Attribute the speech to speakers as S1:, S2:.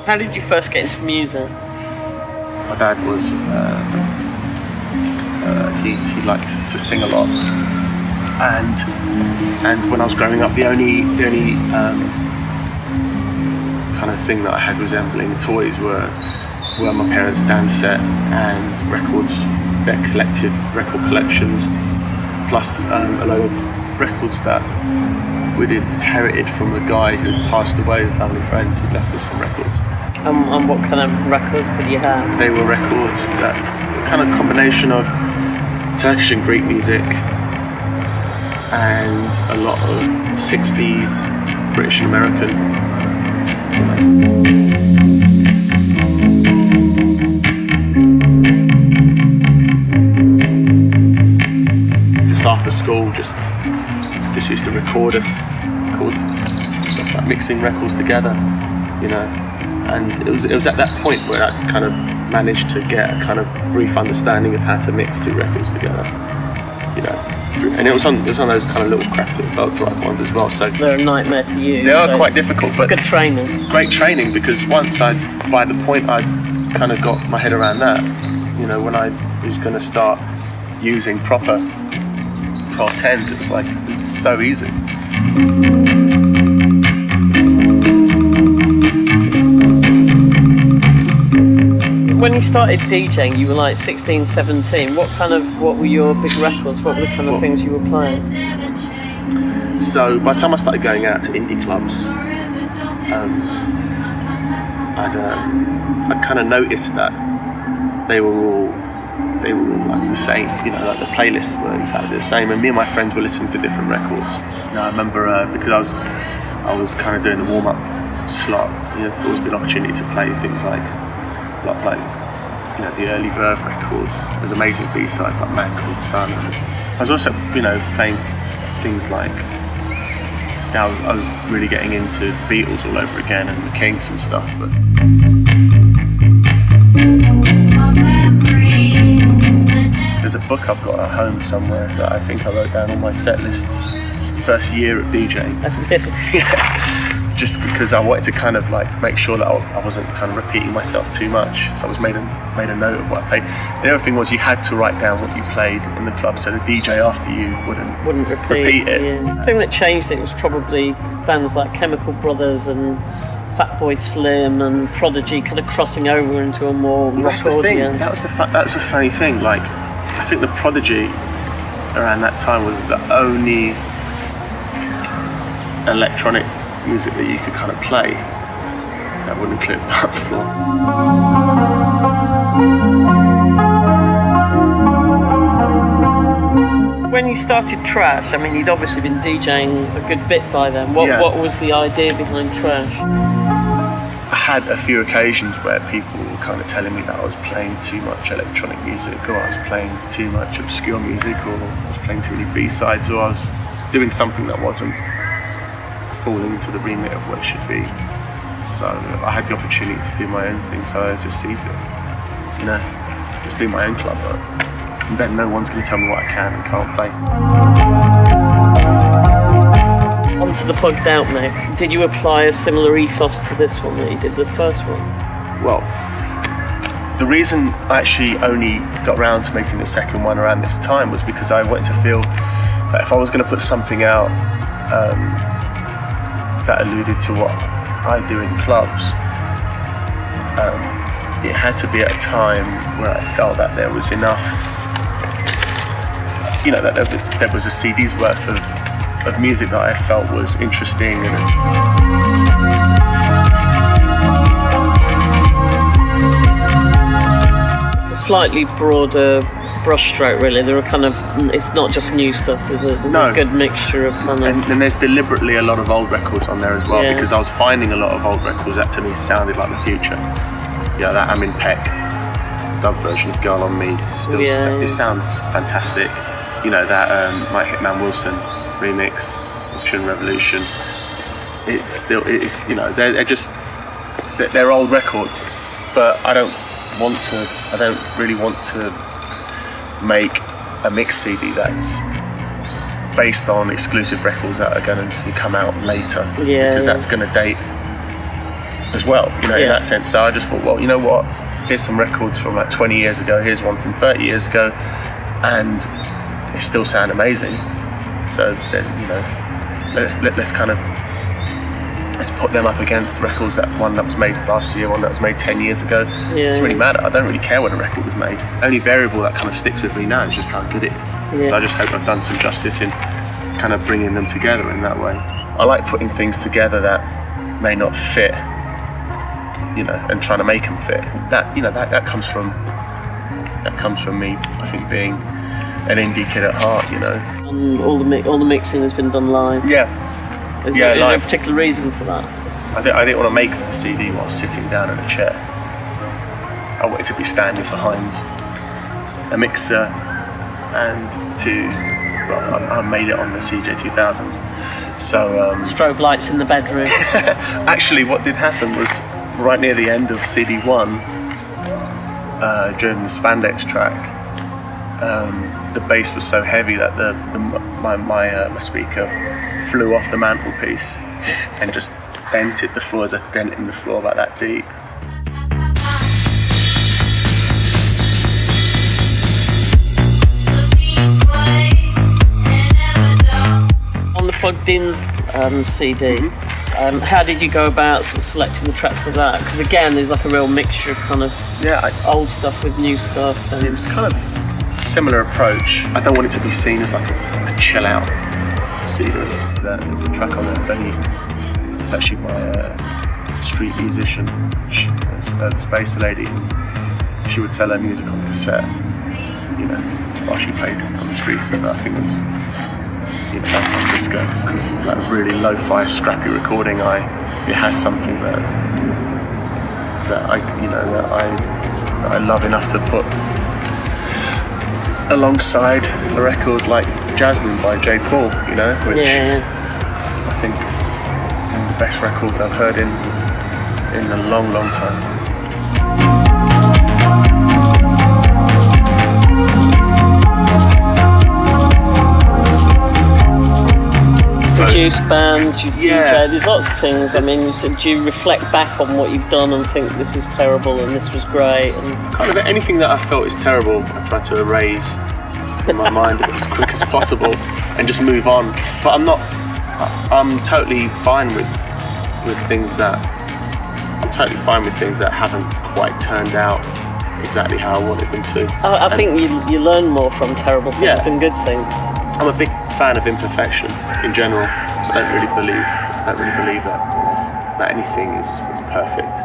S1: How did you first get into music?
S2: My dad was, he liked to sing a lot, and when I was growing up, the only kind of thing that I had resembling toys were my parents' dance set and records, their collective record collections, plus a load of records that we'd inherited from the guy who passed away, a family friend who left us some records.
S1: And what kind of records did you have?
S2: They were records that were kind of combination of Turkish and Greek music and a lot of 60s British and American. Just after school, just used to record just like mixing records together, you know. And it was at that point where I kind of managed to get a kind of brief understanding of how to mix two records together, you know. And it was on those kind of little crappy little belt drive ones as well. So
S1: they're a nightmare to use.
S2: They are quite difficult, but
S1: good training.
S2: Great training, because by the point I kind of got my head around that, you know, when I was going to start using proper 1210s, it was like, this is so easy.
S1: When you started DJing, you were like 16, 17. What were your big records? What were the kind of things you were playing?
S2: So by the time I started going out to indie clubs, I'd kind of noticed that they were all like the same. You know, like the playlists were exactly the same, and me and my friends were listening to different records. And I remember because I was kind of doing the warm up slot. You know, always been an opportunity to play things like you know, the early Verve records. There's amazing B-sides like Man Called Sun. And I was also, you know, playing things like, you know, I was really getting into Beatles all over again and the Kinks and stuff. But there's a book I've got at home somewhere that I think I wrote down all my set lists first year of DJing. Yeah. Just because I wanted to kind of like make sure that I wasn't kind of repeating myself too much, so I was made a note of what I played. The other thing was you had to write down what you played in the club, so the DJ after you wouldn't repeat it.
S1: Yeah. The thing that changed it was probably bands like Chemical Brothers and Fatboy Slim and Prodigy kind of crossing over into a more rock audience.
S2: That was the funny thing. Like, I think the Prodigy around that time was the only electronic music that you could kind of play that wouldn't clear the dance floor.
S1: When you started Trash, I mean, you'd obviously been DJing a good bit by then. What was the idea behind Trash?
S2: I had a few occasions where people were kind of telling me that I was playing too much electronic music, or I was playing too much obscure music, or I was playing too many B-sides, or I was doing something that wasn't falling into the remit of what it should be. So I had the opportunity to do my own thing, so I just seized it. You know, just do my own club work. And then no one's going to tell me what I can and can't play.
S1: Onto the Bugged Out mix. Did you apply a similar ethos to this one that you did the first one?
S2: Well, the reason I actually only got around to making the second one around this time was because I wanted to feel that if I was going to put something out that alluded to what I do in clubs, it had to be at a time where I felt that there was enough, you know, that there was a CD's worth of music that I felt was interesting. And
S1: it's a slightly broader brushstroke, really. There are kind of, it's not just new stuff. There's a good mixture of kind of.
S2: And there's deliberately a lot of old records on there as well, because I was finding a lot of old records that to me sounded like the future. Yeah, that Amin Peck dub version of "Girl on Me" still it sounds fantastic. You know, that My Hitman Wilson remix, Action Revolution. It's you know, they're old records, but I don't really want to make a mix CD that's based on exclusive records that are going to come out later, because that's going to date as well, you know, in that sense. So I just thought, well, you know what, here's some records from like 20 years ago, here's one from 30 years ago, and they still sound amazing. So then, you know, let's kind of, let's put them up against records, that one that was made last year, one that was made 10 years ago. It doesn't really matter. I don't really care when a record was made. The only variable that kind of sticks with me now is just how good it is. So I just hope I've done some justice in kind of bringing them together in that way. I like putting things together that may not fit, you know, and trying to make them fit. That, you know, that comes from me, I think, being an indie kid at heart, you know.
S1: And all the mixing has been done live. Is there a particular reason for that?
S2: I didn't want to make the CD while sitting down in a chair. I wanted to be standing behind a mixer, and I made it on the CJ2000s. So
S1: strobe lights in the bedroom.
S2: Actually, what did happen was right near the end of CD1, during the spandex track, the bass was so heavy that my speaker flew off the mantelpiece and just dented the floor. As a dent in the floor about that deep.
S1: On the plugged-in CD, how did you go about sort of selecting the tracks for that? Because again, there's like a real mixture of kind of old stuff with new stuff. And
S2: it was kind of a similar approach. I don't want it to be seen as like a chill-out CD. There's a track on there. It's actually by a street musician, Space Lady. She would sell her music on cassette, you know, while she played on the streets. And I think it was in San Francisco, like a really lo-fi, scrappy recording. It has something that I love enough to put alongside a record like Jasmine by J. Paul, you know, which I think is one of the best records I've heard in a long, long time.
S1: Produce bands, you DJ, there's lots of things. I mean, do you reflect back on what you've done and think this is terrible and this was great? And
S2: kind of anything that I felt is terrible, I try to erase in my mind as quick as possible and just move on. But I'm totally fine with things that haven't quite turned out exactly how I wanted them to.
S1: I think you learn more from terrible things than good things.
S2: I'm a big fan of imperfection in general. I don't really believe that anything is perfect.